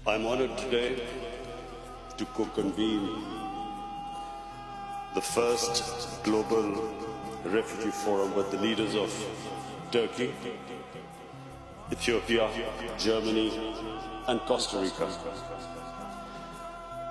I'm honored today to co-convene the first global refugee forum with the leaders of Turkey, Ethiopia, Germany, and Costa Rica.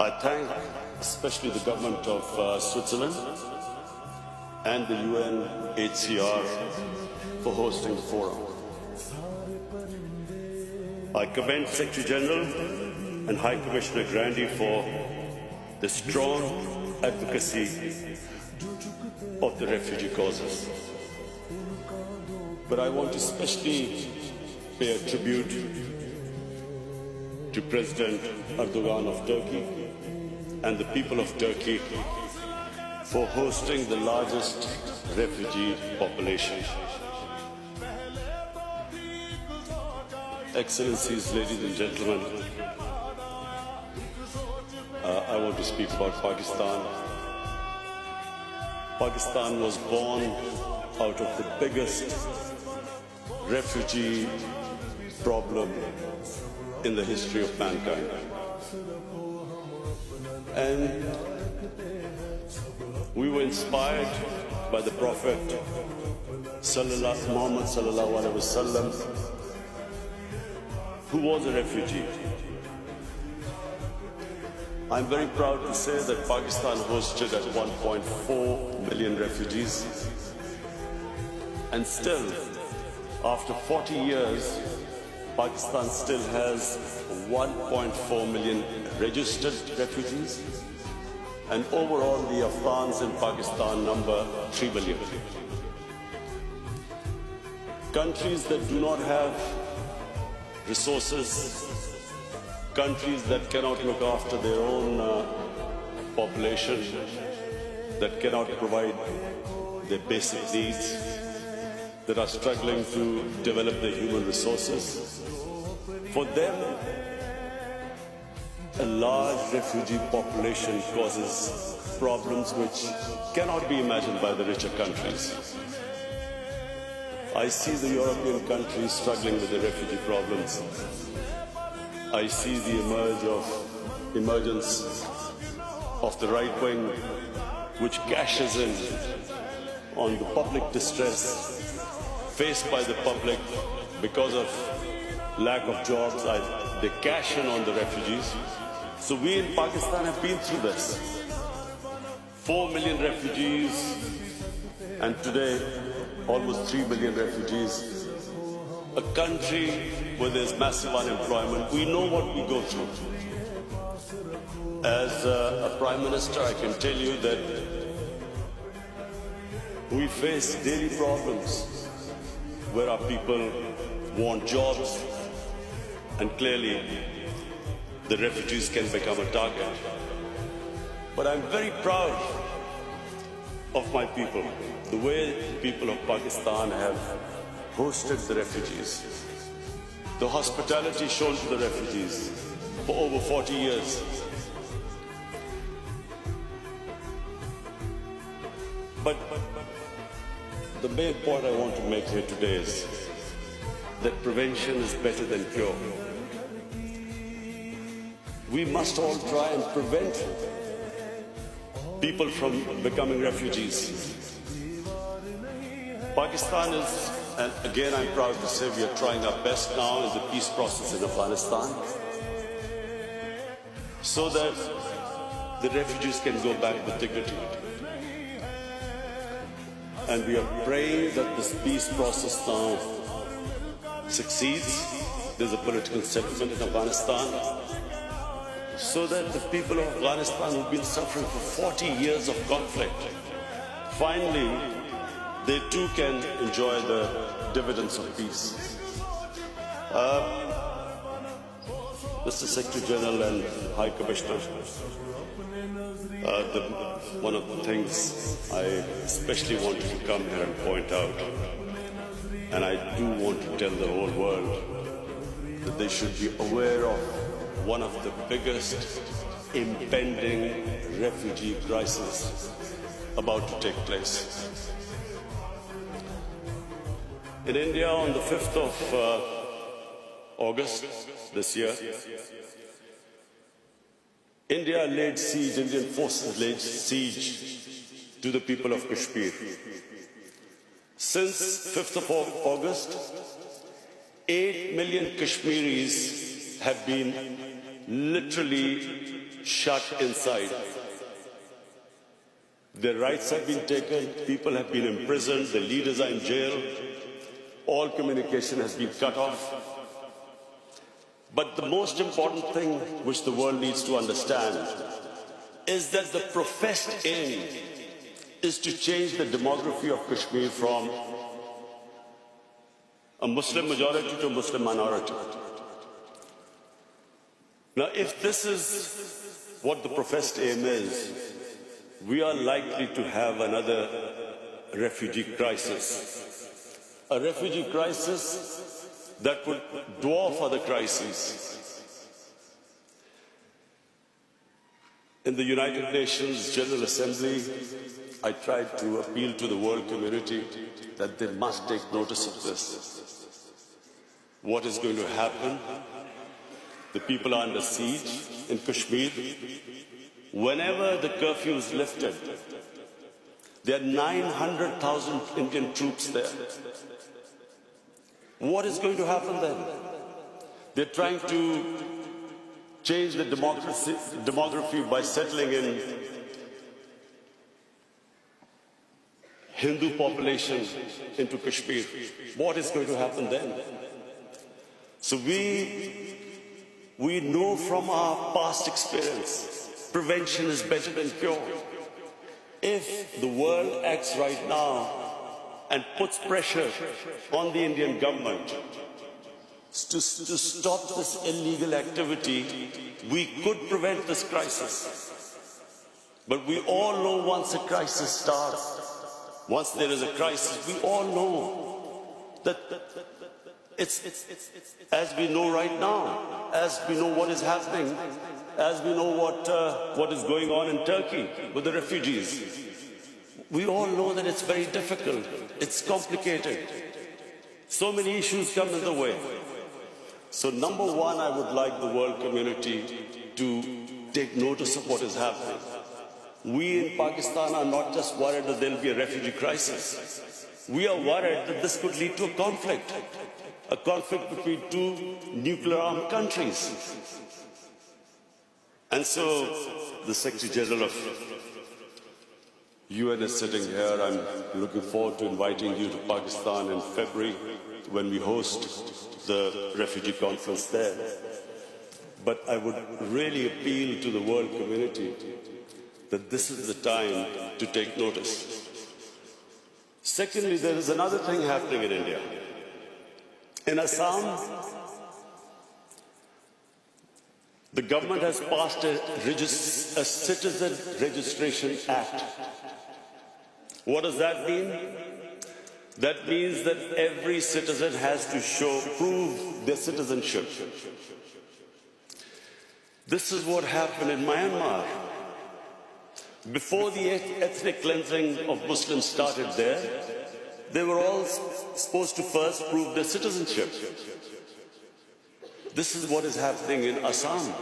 I thank especially the government of Switzerland and the UNHCR for hosting the forum. I commend Secretary General and High Commissioner Grandi for the strong advocacy of the refugee causes. But I want to especially pay a tribute to President Erdogan of Turkey and the people of Turkey for hosting the largest refugee population. Excellencies, ladies and gentlemen, I want to speak about Pakistan. Pakistan was born out of the biggest refugee problem in the history of mankind. And we were inspired by the Prophet Muhammad sallallahu alaihi wasallam, who was a refugee. I'm very proud to say that Pakistan hosted at 1.4 million refugees. And still, after 40 years, Pakistan still has 1.4 million registered refugees. And overall, the Afghans in Pakistan number 3 million. Countries that do not have resources, countries that cannot look after their own population, that cannot provide their basic needs, that are struggling to develop their human resources. For them, a large refugee population causes problems which cannot be imagined by the richer countries. I see the European countries struggling with the refugee problems. I see the emergence of the right wing, which cashes in on the public distress faced by the public because of lack of jobs. They cash in on the refugees. So we in Pakistan have been through this. 4 million refugees, and today almost 3 million refugees. A country where there's massive unemployment. We know what we go through. As a Prime Minister, I can tell you that we face daily problems where our people want jobs, and clearly the refugees can become a target. But I'm very proud of my people, the way the people of Pakistan have hosted the refugees, the hospitality shown to the refugees for over 40 years. But the main point I want to make here today is that prevention is better than cure. We must all try and prevent people from becoming refugees. Pakistan is, and again I'm proud to say, we are trying our best now in the peace process in Afghanistan so that the refugees can go back with dignity. And we are praying that this peace process now succeeds. There's a political settlement in Afghanistan so that the people of Afghanistan who've been suffering for 40 years of conflict, finally, they too can enjoy the dividends of peace. Mr. Secretary General and High Commissioner, one of the things I especially wanted to come here and point out, and I do want to tell the whole world that they should be aware of one of the biggest impending refugee crises about to take place. In India, on the 5th August this year, Indian forces laid siege to the people of Kashmir. Since 5th of August, 8 million Kashmiris have been literally shut inside. Their rights have been taken, people have been imprisoned, the leaders are in jail, all communication has been cut off. But the most important thing which the world needs to understand is that the professed aim is to change the demography of Kashmir from a Muslim majority to a Muslim minority. Now, if this is what the professed aim is, we are likely to have another refugee crisis. A refugee crisis that would dwarf other crises. In the United Nations General Assembly, I tried to appeal to the world community that they must take notice of this. What is going to happen? The people are under siege in Kashmir. Whenever the curfew is lifted, there are 900,000 Indian troops there. What is going to happen then? They're trying to change the demography by settling in Hindu population into Kashmir. What is going to happen then? So we know from our past experience, prevention is better than cure. If the world acts right now and puts pressure on the Indian government to stop this illegal activity, we could prevent this crisis. But we all know once a crisis starts, once there is a crisis, we all know that it's as we know right now, as we know what is happening, as we know what is going on in Turkey with the refugees. We all know that it's very difficult, it's complicated. So many issues come in the way. So number one, I would like the world community to take notice of what is happening. We in Pakistan are not just worried that there will be a refugee crisis. We are worried that this could lead to a conflict between two nuclear-armed countries. And so the Secretary General of UN is sitting here. I'm looking forward to inviting you to Pakistan in February when we host the refugee conference there. But I would really appeal to the world community that this is the time to take notice. Secondly, there is another thing happening in India. In Assam, the government has passed a Citizen Registration Act. What does that mean? That means that every citizen has to prove their citizenship. This is what happened in Myanmar. Before the ethnic cleansing of Muslims started there, they were all supposed to first prove their citizenship. This is what is happening in Assam.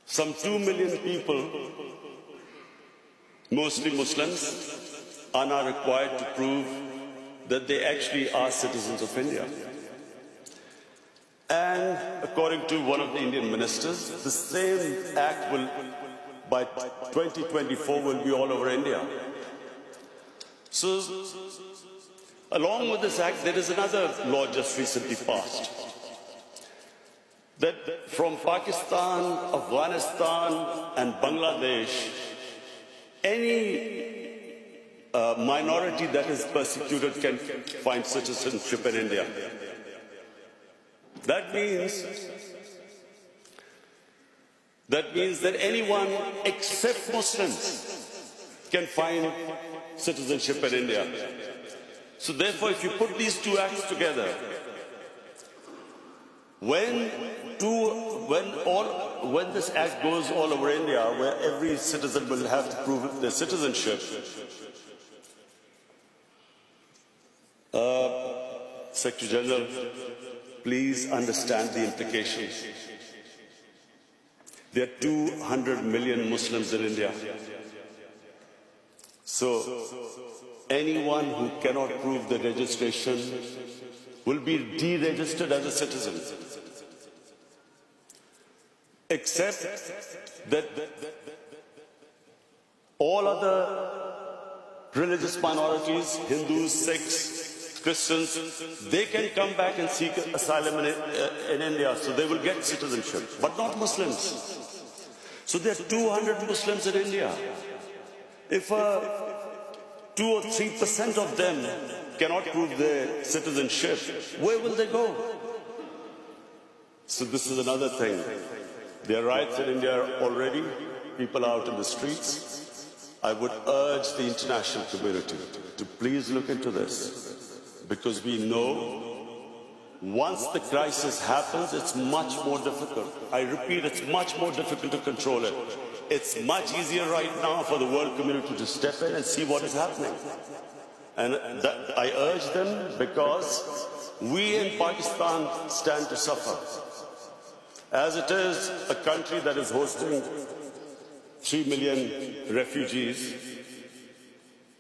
Some 2 million people, mostly Muslims, are now required to prove that they actually are citizens of India. And according to one of the Indian ministers, the same act will, by 2024, will be all over India. So, along with this act, there is another law just recently passed, that from Pakistan, Afghanistan and Bangladesh, any minority that is persecuted can find citizenship in India. That means that anyone except Muslims can find citizenship in India. So therefore, if you put these two acts together, when this act goes all over India, where every citizen will have to prove their citizenship, Secretary General, please understand the implications. There are 200 million Muslims in India. So anyone who cannot prove the registration will be deregistered as a citizen. Except that all other religious minorities, Hindus, Sikhs, Christians, they can come back and seek asylum in India, so they will get citizenship, but not Muslims. So there are 200 Muslims in India. If 2 or 3% of them cannot prove their citizenship, where will they go? So this is another thing. There are riots in India already, people are out in the streets. I would urge the international community to please look into this, because we know once the crisis happens, it's much more difficult. I repeat, it's much more difficult to control it. It's much easier right now for the world community to step in and see what is happening. And I urge them, because we in Pakistan stand to suffer. As it is a country that is hosting 3 million refugees,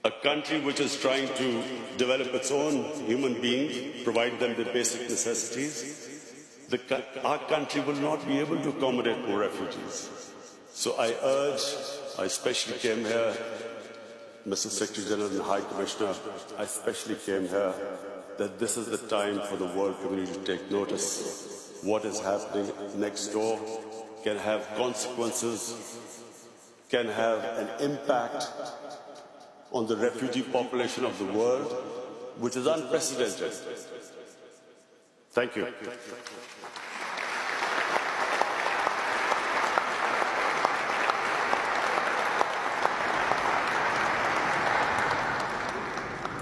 a country which is trying to develop its own human beings, provide them the basic necessities, our country will not be able to accommodate more refugees. So I urge, I especially came here, Mr. Secretary General and High Commissioner, I especially came here, that this is the time for the world community to take notice. What is happening next door can have consequences, can have an impact on the refugee population of the world, which is unprecedented. Thank you.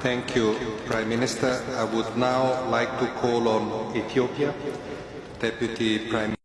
Thank you, Prime Minister. I would now like to call on Ethiopia, Deputy Prime